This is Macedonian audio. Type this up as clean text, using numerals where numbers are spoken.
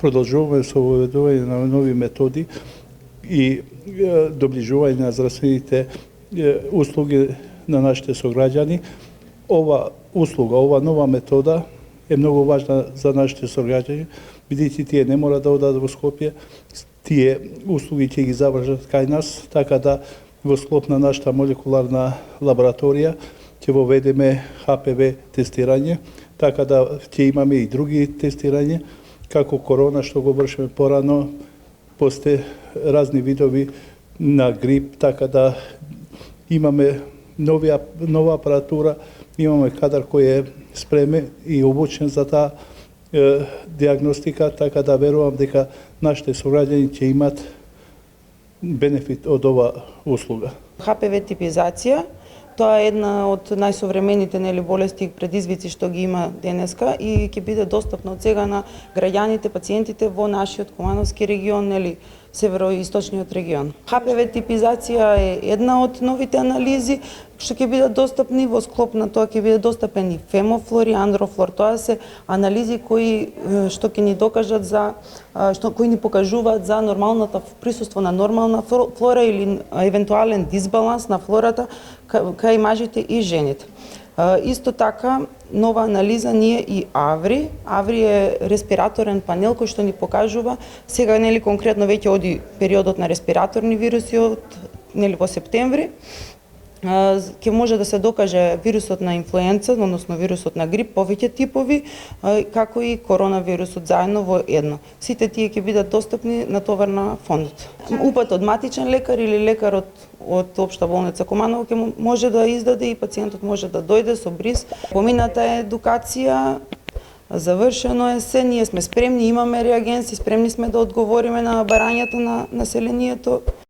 продолжуваме со воведување на нови методи и доближување на здравствените услуги на нашите сограѓани. Ова услуга, ова нова метода е многу важна за нашите сограѓани, бидејќи тие не мора да одат во Скопје, тие услуги ќе ги завршат кај нас, така да во склоп на нашата молекуларна лабораторија ќе воведеме ХПВ тестирање, така да ќе имаме и други тестирања, како корона што го вршиме порано, после разни видови на грип, така да имаме нова апаратура, имаме кадар кој е спремен и обучен за таа диагностика, така да верувам дека нашите сограѓани ќе имат бенефит од ова услуга. ХПВ типизација, тоа е една од најсовремените болести и предизвици што ги има денеска и ќе биде достапна од сега на граѓаните, пациентите во нашиот Кумановски регион, североисточниот регион. ХПВ типизација е една од новите анализи што ќе бидат достапни. Во склоп на тоа ќе биде достапен и фемофлор и андрофлор. Тоа се анализи кои што ќе ни докажат кои ни покажуваат за нормалната присуство на нормална флора или евентуален дисбаланс на флората кај мажите и жените. Исто така, нова анализа ни е и АВРИ. АВРИ е респираторен панел кој што ни покажува, сега конкретно веќе оди периодот на респираторни вируси во септември, ќе може да се докаже вирусот на инфлуенца, односно вирусот на грип, повеќе типови, како и коронавирусот заедно во едно. Сите тие ќе бидат достапни на товар на фондот. Упат од матичен лекар или лекар од Општа болница Куманово ќе може да издаде и пациентот може да дојде со бриз. Помината е едукација, завршено е се, ние сме спремни, имаме реагенси, спремни сме да одговориме на барањата на населението.